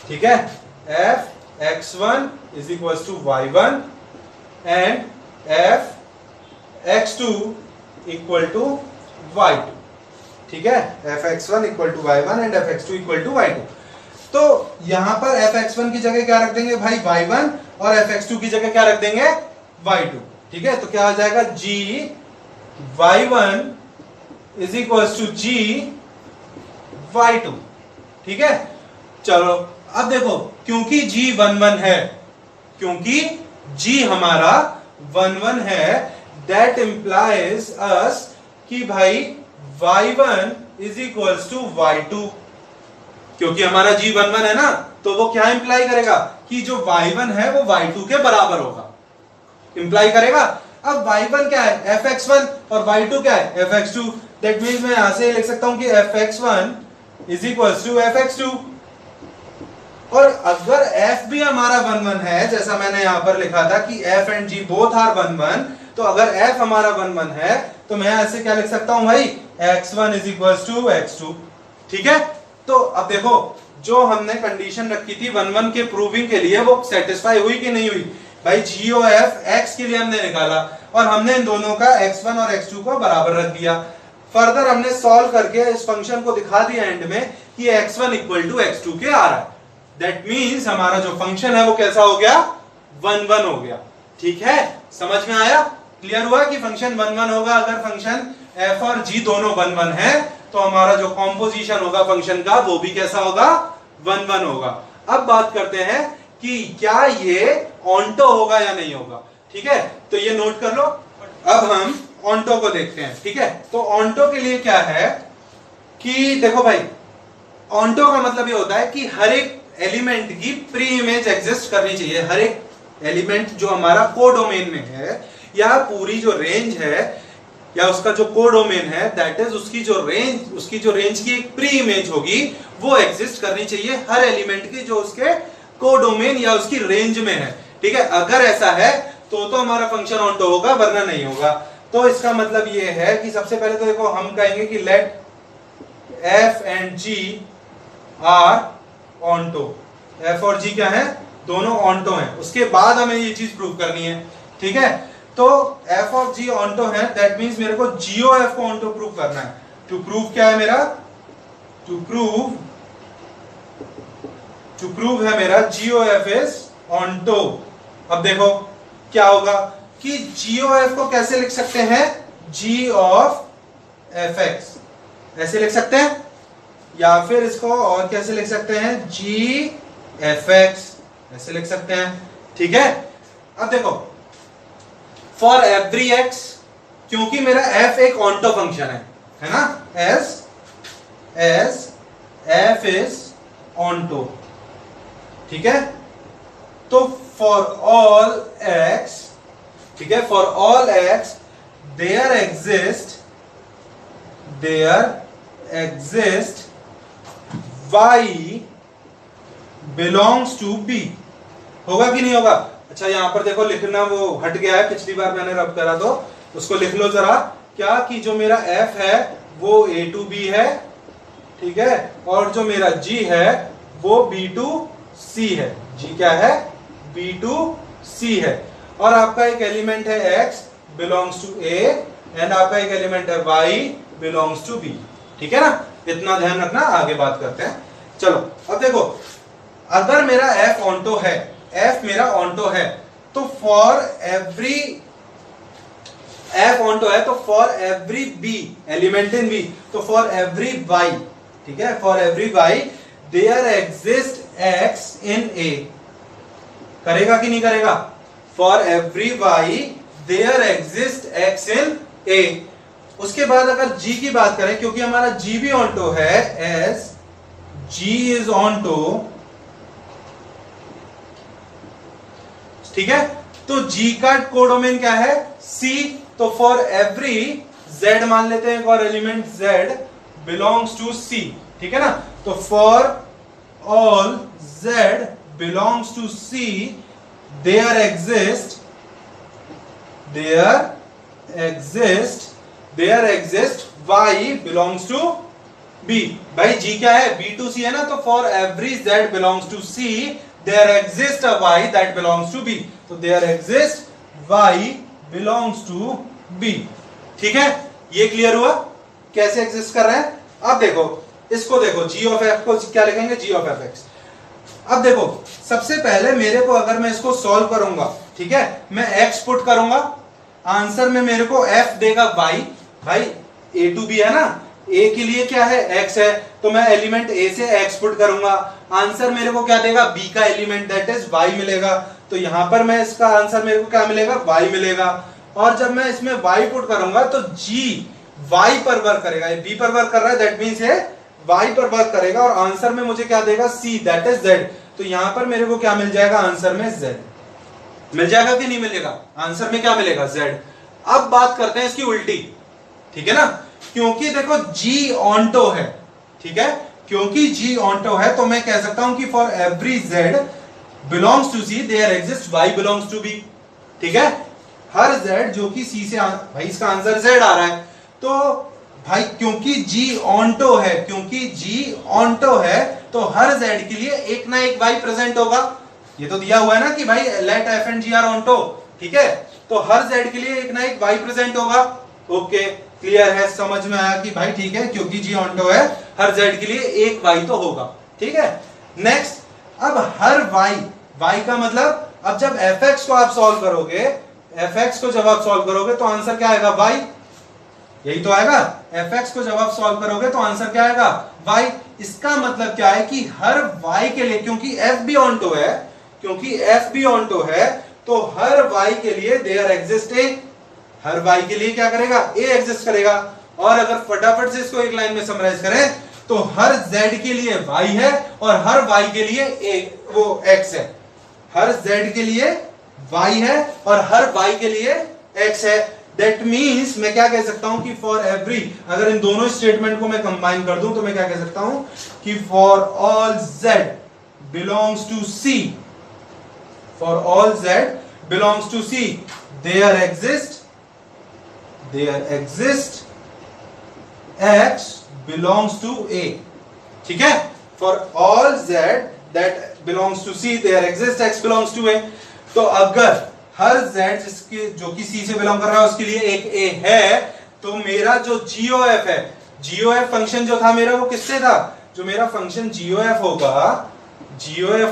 ठीक है, f(x1) is equal to y1 and f(x2) equal to y2। ठीक है, f(x1) equal to y1 and f(x2) equal to y2। तो यहां पर f(x1) की जगह क्या रख देंगे भाई? y1, और f(x2) की जगह क्या रख देंगे? y2। ठीक है, तो क्या आ जाएगा, g y1 is equal to g y2। ठीक है, चलो अब देखो, क्योंकि g 1 1 है, क्योंकि g हमारा 1 1 है, दैट इंप्लाइज अस कि भाई y1 is equals to y2। क्योंकि हमारा g 1 1 है ना, तो वो क्या इंप्लाई करेगा कि जो y1 है वो y2 के बराबर होगा, इंप्लाई करेगा। अब y1 क्या है fx1 और y2 क्या है fx2। दैट मींस मैं यहां से लिख सकता हूं कि fx1 is equals to fx2। और अगर f भी हमारा 1 1 है, जैसा मैंने यहां पर लिखा था कि f and g both are 1 1, तो अगर f हमारा 1 1 है तो मैं ऐसे क्या लिख सकता हूं भाई, x1 is equals to x2। ठीक है, तो अब देखो जो हमने कंडीशन रखी थी 1 1 के प्रूविंग के लिए, वो सेटिस्फाई हुई कि नहीं हुई भाई। g और f x के लिए हमने निकाला और हमने इन दोनों का x1 और x2 को बराबर रख दिया। फर्दर हमने सॉल्व करके इस फंक्शन को दिखा दिया एंड में कि x1 इक्वल टू x2 के आ रहा है। दैट मींस हमारा जो फंक्शन है वो कैसा हो गया, 1 1 हो गया। ठीक है, समझ में आया, क्लियर हुआ कि फंक्शन 1 1 होगा। अगर फंक्शन f और g दोनों 1 1 है तो हमारा जो कॉम्पोजिशन होगा फंक्शन का वो भी कैसा होगा, 1 1 होगा। अब बात करते हैं कि क्या ये ऑन्टो होगा या नहीं होगा। ठीक है, तो ये नोट कर लो। अब हम ऑन्टो को देखते हैं। ठीक है, तो ऑन्टो के लिए क्या है कि देखो भाई, ऑन्टो का मतलब ये होता है कि हर एक एलिमेंट की प्री इमेज एग्जिस्ट करनी चाहिए। हर एक एलिमेंट जो हमारा कोडोमेन में है, या पूरी जो रेंज है या उसका जो कोडोमेन है, दैट इज उसकी जो रेंज की एक प्री इमेज होगी वो एग्जिस्ट करनी चाहिए हर एलिमेंट की जो उसके कोडोमेन या उसकी रेंज में है। ठीक है, अगर ऐसा है तो हमारा फंक्शन ऑन्टो होगा, वरना नहीं होगा। तो इसका मतलब ये है कि सबसे पहले तो देखो हम कहेंगे कि let f and g are onto. f और g क्या है, दोनों ऑन्टो हैं। उसके बाद हमें ये चीज प्रूव करनी है। ठीक है, तो f और g ऑन्टो है, दैट मींस मेरे को g और f को ऑन्टो प्रूव करना है। टू प्रूव क्या है मेरा, टू प्रूव है मेरा g और f इज ऑन्टो। अब देखो क्या होगा कि g और f को कैसे लिख सकते हैं, g ऑफ fx ऐसे लिख सकते हैं, या फिर इसको और कैसे लिख सकते हैं, g fx ऐसे लिख सकते हैं। ठीक है, अब देखो फॉर एवरी x, क्योंकि मेरा f एक ऑन्टो फंक्शन है ना, as f इज ऑन्टो। ठीक है, तो फॉर ऑल x, ठीक है, for all x there exist y belongs to b। होगा कि नहीं होगा। अच्छा यहां पर देखो लिखना वो हट गया है, पिछली बार मैंने रब करा तो उसको लिख लो जरा, क्या कि जो मेरा f है वो a टू b है, ठीक है, और जो मेरा g है वो b टू c है। g क्या है, b टू c है। और आपका एक एलिमेंट है x belongs to a and आपका एक एलिमेंट है y बिलोंग्स टू b। ठीक है ना, इतना ध्यान रखना, आगे बात करते हैं। चलो अब देखो, अगर मेरा f ऑन्टो है, f मेरा ऑन्टो है, तो फॉर एवरी f ऑन्टो है तो for every b element in b, तो फॉर एवरी y, ठीक है, for every y there exist x in a। करेगा कि नहीं करेगा, for every y there exist x in a। उसके बाद अगर g की बात करें, क्योंकि हमारा g भी ऑन्टो है, as g इज ऑन्टो, ठीक है, तो g का कोडोमेन क्या है, c, तो फॉर एवरी z मान लेते हैं एक और element z belongs to c। ठीक है ना, तो for all z belongs to c there exist y belongs to b। भाई g क्या है, b टू c है ना, तो for every z belongs to c there exist a y that belongs to b, तो there exist y belongs to b। ठीक है, ये क्लियर हुआ कैसे एग्जिस्ट कर रहे हैं। अब देखो इसको देखो, g ऑफ f को क्या लिखेंगे, g ऑफ fx। अब देखो सबसे पहले मेरे को, अगर मैं इसको सॉल्व करूंगा, ठीक है, मैं x पुट करूंगा, आंसर में मेरे को f देगा y, भाई a टू b है ना, ए के लिए क्या है, एक्स है, तो मैं एलिमेंट ए से एक्स पुट करूंगा, आंसर मेरे को क्या देगा, बी का एलिमेंट दैट इज वाई मिलेगा। तो यहां पर मैं इसका आंसर मेरे को क्या मिलेगा, वाई मिलेगा। और जब मैं इसमें वाई पुट करूंगा तो जी वाई पर वर्क करेगा, ये बी पर वर्क कर रहा है, दैट मींस ये वाई पर वर्क करेगा, और आंसर में मुझे क्या देगा, सी दैट इज जेड। तो यहां पर मेरे को क्या मिल जाएगा, आंसर में जेड मिल जाएगा कि नहीं मिलेगा, आंसर में क्या मिलेगा, जेड। अब बात करते हैं इसकी उल्टी, ठीक है ना, क्योंकि देखो जी ऑन्टो है, ठीक है, क्योंकि जी ऑन्टो है तो मैं कह सकता हूं कि for every z belongs to C there exist y belongs to b, ठीक है, हर जेड जो कि सी से भाई इसका आंसर जेड आ रहा है, तो भाई क्योंकि जी ऑन्टो है, क्योंकि जी ऑन्टो है तो हर जेड के लिए एक ना एक वाई प्रेजेंट होगा, ये तो दिया हुआ है ना कि भाई let f and g are onto, ठीक है, तो हर जेड के लिए एक ना एक वाई प्रेजेंट होगा। ओके क्लियर है, समझ में आया कि भाई ठीक है, क्योंकि जी ऑन्टो है हर जेड के लिए एक वाई तो होगा, ठीक है। नेक्स्ट, अब हर वाई का मतलब, अब जब एफ एक्स को आप सॉल्व करोगे, एफ एक्स को जब आप सॉल्व करोगे तो आंसर क्या आएगा, वाई, यही तो आएगा, एफ एक्स को जब आप सॉल्व करोगे तो आंसर क्या आएगा, वाई। इसका मतलब क्या है कि हर वाई के लिए, क्योंकि एफ भी ऑन्टो है, क्योंकि एफ भी ऑन्टो है तो हर वाई के लिए देयर एग्जिस्ट ए, हर वाई के लिए क्या करेगा, ए एग्जिस्ट करेगा। और अगर फटाफट से इसको एक लाइन में समराइज करें तो हर जेड के लिए वाई है और हर वाई के लिए ए वो एक्स है, हर जेड के लिए वाई है और हर वाई के लिए एक्स है। दैट मीन्स मैं क्या कह सकता हूं कि फॉर एवरी, अगर इन दोनों स्टेटमेंट को मैं कंबाइन कर दूं तो मैं क्या कह सकता हूं कि for all z belongs to c, for all z belongs to C there exist x belongs to a, ठीक है, for all z that belongs to c there exists x belongs to a। तो अगर हर z जिसके जो कि c से belong कर रहा है उसके लिए एक a है, तो मेरा जो GOF है, GOF फंक्शन जो था मेरा वो किससे था, जो मेरा फंक्शन GOF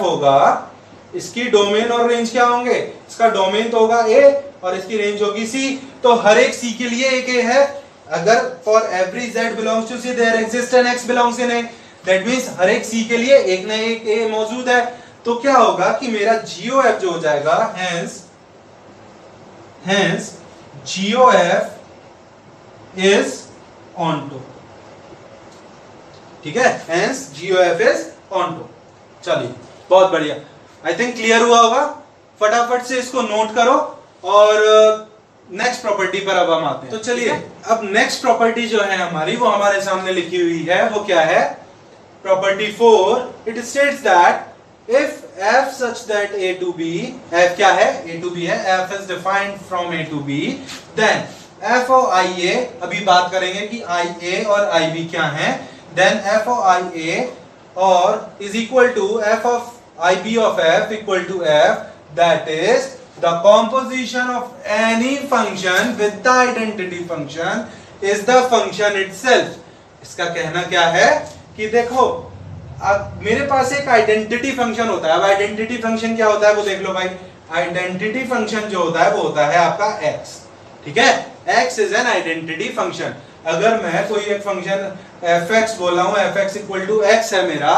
होगा इसकी डोमेन और रेंज क्या होंगे, इसका डोमेन तो होगा a और इसकी रेंज होगी c, तो हर एक c के लिए एक a है। अगर for every z belongs to C there exist an x belongs in A, that means हर एक c के लिए एक ना एक a मौजूद है, तो क्या होगा कि मेरा GOF जो हो जाएगा, hence GOF is onto, ठीक है, hence GOF is onto। चलिए बहुत बढ़िया, आई थिंक क्लियर हुआ होगा, फटाफट से इसको नोट करो और नेक्स्ट प्रॉपर्टी पर अब हम आते हैं। तो चलिए अब नेक्स्ट प्रॉपर्टी जो है हमारी वो हमारे सामने लिखी हुई है, वो क्या है, property 4, it states that if f such that a to b, f क्या है, a to b है, f is defined from a to b, then f of ia, अभी बात करेंगे कि ia और ib क्या है, then f of ia और is equal to f of ib of f equal to f, that is the composition of any function with the identity function is the function itself। इसका कहना क्या है कि देखो अब मेरे पास एक आइडेंटिटी फंक्शन होता है, अब आइडेंटिटी फंक्शन क्या होता है वो देख लो भाई, आइडेंटिटी फंक्शन जो होता है वो होता है आपका x, ठीक है, x is an identity function. अगर मैं कोई एक फंक्शन fx बोल रहा हूं, fx इक्वल टू x है मेरा,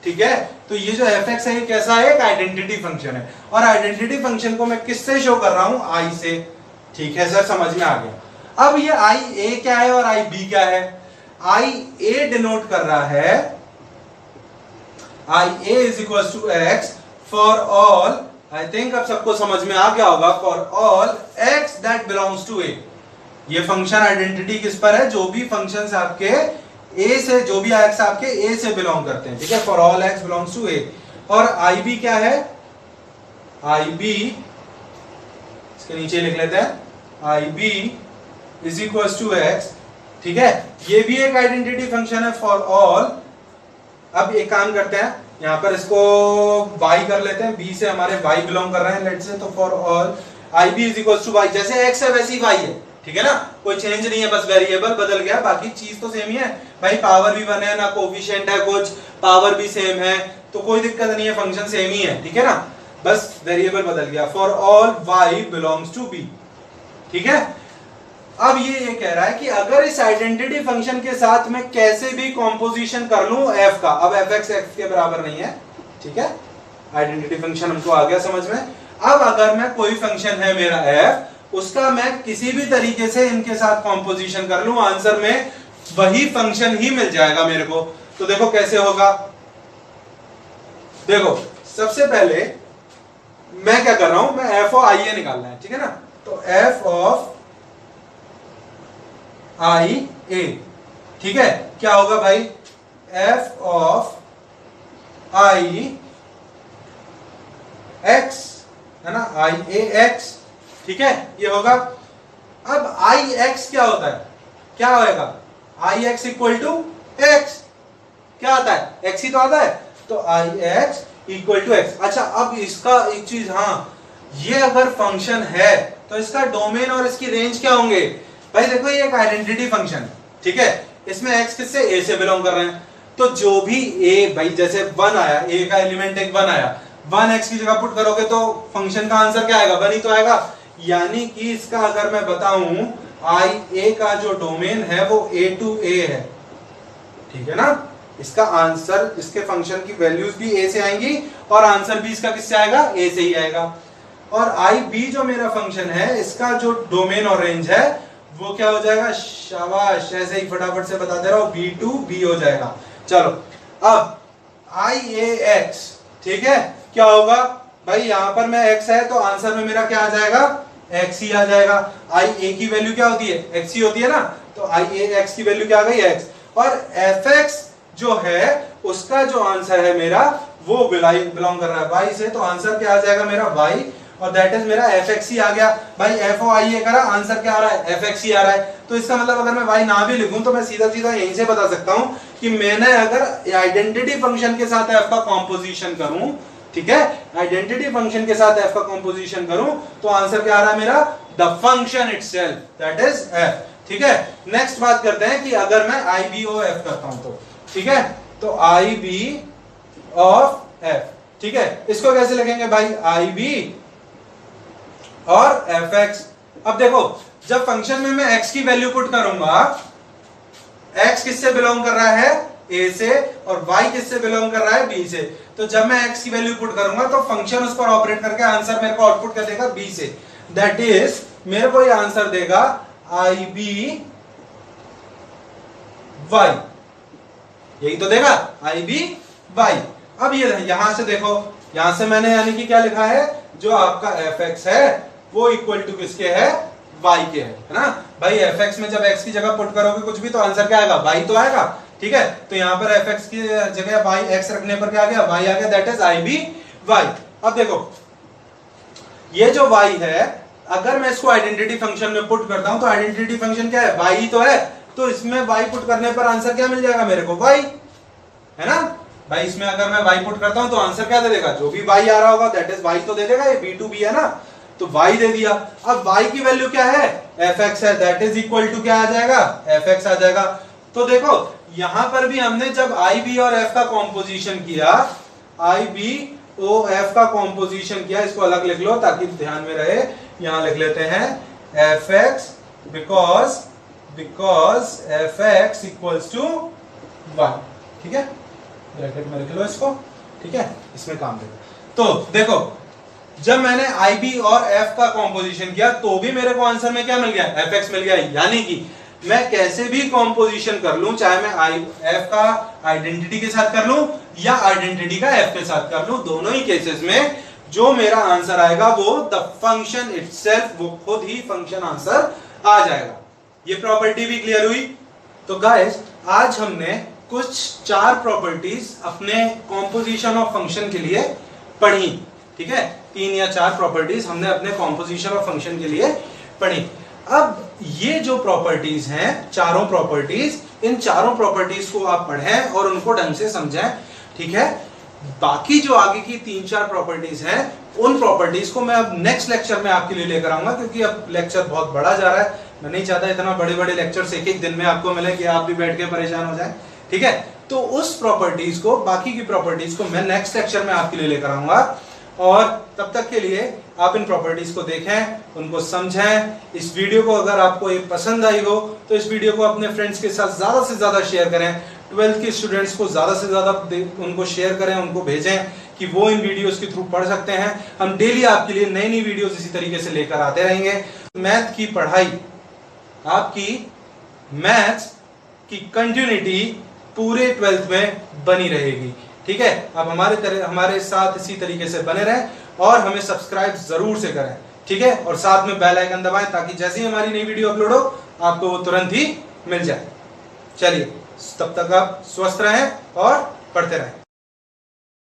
ठीक है, तो ये जो fx है ये कैसा है, एक आइडेंटिटी फंक्शन है, और आइडेंटिटी फंक्शन को मैं किससे शो कर रहा हूं, i से, ठीक है सर, समझ में आ गया। अब ये ia क्या है और ib क्या है, ia डिनोट कर रहा है, ia is equals to x for all, I think अब सबको समझ में आ गया होगा, for all x that belongs to a। ये फंक्शन आइडेंटिटी किस पर है, जो भी फंक्शंस आपके a से, जो भी x आपके a से बिलोंग करते हैं, ठीक है, for all x belongs to a। और ib क्या है, ib इसके नीचे लिख लेते हैं, ib is equals to x, ठीक है, ये भी एक आइडेंटिटी फंक्शन है फॉर ऑल। अब एक काम करते हैं, यहाँ पर इसको y कर लेते हैं, b से हमारे y बिलोंग कर रहे हैं लेट्स से, तो for all ib is equals to y, जैसे x है वैसे ही y है, ठीक है ना, कोई चेंज नहीं है, बस वेरिएबल बदल गया, बाकी चीज तो सेम ही है भाई, पावर भी वन है ना, कोफिशिएंट है कुछ, पावर भी सेम है, तो कोई दिक्कत नहीं है, फंक्शन सेम ही है, ठीक है ना, बस वेरिएबल बदल गया। For all y belongs to b, ठीक है, अब ये कह रहा है कि अगर इस आइडेंटिटी फंक्शन के साथ मैं कैसे भी कॉम्पोजिशन कर लूं f का, अब fx x के बराबर नहीं है, ठीक है, आइडेंटिटी फंक्शन हमको आ गया समझ में। अब अगर मैं कोई फंक्शन है मेरा f, उसका मैं किसी भी तरीके से इनके साथ कॉम्पोजिशन कर लूं, आंसर में वही फंक्शन ही मिल जाएगा मेरे को। तो देखो कैसे होगा, देखो सबसे पहले मैं क्या कर रहा हूं, मैं f ऑफ i निकालना है, ठीक है ना। तो f ऑफ i a, ठीक है, क्या होगा भाई, f ऑफ i x, है ना, i a x, ठीक है, ये होगा। अब i x क्या होता है, क्या होएगा, i x equal to x, क्या आता है, x ही तो आता है, तो i x equal to x। अच्छा अब इसका एक चीज, हाँ, ये अगर फंक्शन है तो इसका डोमेन और इसकी रेंज क्या होंगे भाई। देखो ये एक आइडेंटिटी फंक्शन है, ठीक है, इसमें x किससे, a से बिलोंग कर रहे हैं, तो जो भी a, भाई जैसे 1 आया, a का एलिमेंट एक 1 आया, 1 x की जगह पुट करोगे तो फंक्शन का आंसर क्या आएगा, 1 ही तो आएगा। यानी कि इसका अगर मैं बताऊं i a का जो डोमेन है वो a to a है, ठीक है ना, इसका आंसर, इसके फंक्शन की वैल्यूज भी a से आएंगी और आंसर भी इसका किससे आएगा, a से ही आएगा। और i b जो मेरा फंक्शन है, इसका जो डोमेन और रेंज है वो क्या हो जाएगा, शाबाश, ऐसे ही फटाफट से बता दे रहा हूं, b to b हो जाएगा। चलो अब i a x, ठीक है, क्या होगा भाई, यहां पर मैं x है तो आंसर में मेरा क्या आ जाएगा, x ही आ जाएगा। i a की वैल्यू क्या होती है, x ही होती है ना, तो i a x की वैल्यू क्या आ गई, x। और fx जो है उसका जो आंसर है मेरा वो बिलोंग कर रहा है y से, तो आंसर क्या आ जाएगा मेरा y, और दैट इज मेरा fx ही आ गया। भाई f ओ i करा, आंसर क्या आ रहा है, fx ही आ रहा है। तो इसका मतलब अगर मैं y ना भी लिखूं तो मैं सीधा सीधा यहीं से बता सकता हूं कि मैंने अगर आइडेंटिटी फंक्शन के साथ f का कॉम्पोजिशन करूं, ठीक है, आइडेंटिटी फंक्शन के साथ f का कॉम्पोजिशन करूं तो आंसर क्या आ रहा है मेरा, the function itself, that is f, ठीक है। नेक्स्ट बात करते हैं कि अगर मैं IB ऑफ f करता हूं तो, ठीक है, तो IB ऑफ f, ठीक है, इसको कैसे लिखेंगे भाई, IB और fx। अब देखो जब फंक्शन में मैं x की वैल्यू पुट करूंगा, x किससे बिलोंग कर रहा है, a से, और y किससे बिलोंग कर रहा है, b से। तो जब मैं x की वैल्यू पुट करूंगा तो फंक्शन उस पर ऑपरेट करके आंसर मेरे को आउटपुट कर देगा b से, दैट इज मेरे को ये आंसर देगा IB y, यही तो देगा IB y। अब ये यहां से देखो, यहां से मैंने यानी कि क्या लिखा है, जो आपका fx है वो इक्वल टू किसके है, y के है ना। भाई fx में जब x की जगह पुट करोगे कुछ भी तो आंसर क्या आएगा, y तो आएगा, ठीक है। तो यहां पर fx की जगह y x रखने पर क्या आ गया, y आ गया, दैट इज IB y। अब देखो ये जो y है, अगर मैं इसको आइडेंटिटी फंक्शन में पुट करता हूं तो आइडेंटिटी फंक्शन क्या है, y ही तो है, तो इसमें y पुट करने पर आंसर क्या मिल जाएगा मेरे को, y, है ना। भाई इसमें अगर मैं y पुट करता हूं तो आंसर क्या दे देगा, जो भी y आ रहा होगा दैट इज y तो दे देगा, ये b to b है ना, तो y दे दिया। अब y की वैल्यू क्या है, fx है, दैट इज इक्वल टू क्या आ जाएगा, fx आ जाएगा। तो देखो यहां पर भी हमने जब IB और f का कॉम्पोजिशन किया, IB ओ f का कॉम्पोजिशन किया, इसको अलग लिख लो ताकि ध्यान में रहे, यहां लिख लेते हैं fx because fx equals to y, ठीक है, ब्रैकेट में लिख लो इसको, ठीक है, इसमें काम देगा। तो देखो जब मैंने IB और f का कॉम्पोजिशन किया तो भी मेरे को आंसर में क्या मिल गया, fx मिल गया। यानी कि मैं कैसे भी कॉम्पोजिशन कर लूं, चाहे मैं f का आइडेंटिटी के साथ कर लूं या आइडेंटिटी का f के साथ कर लूं, दोनों ही केसेस में जो मेरा आंसर आएगा वो द फंक्शन इटसेल्फ, वो खुद ही फंक्शन आंसर आ जाएगा। ये प्रॉपर्टी भी क्लियर हुई। तो गाइस आज हमने कुछ 4 प्रॉपर्टीज अपने कॉम्पोजिशन ऑफ फंक्शन के लिए पढ़ी, ठीक है, 3 या 4 प्रॉपर्टीज हमने अपने कॉम्पोजिशन ऑफ फंक्शन के लिए पढ़ी। अब ये जो प्रॉपर्टीज हैं, चारों प्रॉपर्टीज, इन चारों प्रॉपर्टीज को आप पढ़ें और उनको ढंग से समझें, ठीक है। बाकी जो आगे की 3-4 प्रॉपर्टीज हैं, उन प्रॉपर्टीज को मैं अब नेक्स्ट लेक्चर में आपके लिए लेकर आऊंगा, क्योंकि अब लेक्चर बहुत बड़ा जा रहा है। मैं नहीं चाहता इतना बड़े बड़े लेक्चर्स एक दिन में आपको मिले कि आप भी बैठ के परेशान हो जाए, ठीक है। तो उस प्रॉपर्टीज को, बाकी की प्रॉपर्टीज को मैं नेक्स्ट लेक्चर में आपके लिए लेकर आऊंगा। और तब तक के लिए आप इन प्रॉपर्टीज को देखें, उनको समझें। इस वीडियो को अगर आपको ये पसंद आई हो तो इस वीडियो को अपने फ्रेंड्स के साथ ज्यादा से ज्यादा शेयर करें। 12th के स्टूडेंट्स को ज्यादा से ज्यादा उनको शेयर करें, उनको भेजें कि वो इन वीडियोस के थ्रू पढ़ सकते हैं। हम डेली आपके लिए नई नई वीडियोस इसी तरीके से लेकर आते रहेंगे। मैथ की पढ़ाई, आपकी मैथ्स की कंटिन्यूटी पूरे 12th में बनी रहेगी। ठीक है, आप हमारे साथ इसी तरीके से बने रहें और हमें सब्सक्राइब जरूर से करें। ठीक है, और साथ में बेल आइकन दबाएं ताकि जैसे ही हमारी नई वीडियो अपलोड हो आपको वो तुरंत ही मिल जाए। चलिए, तब तक आप स्वस्थ रहें और पढ़ते रहें।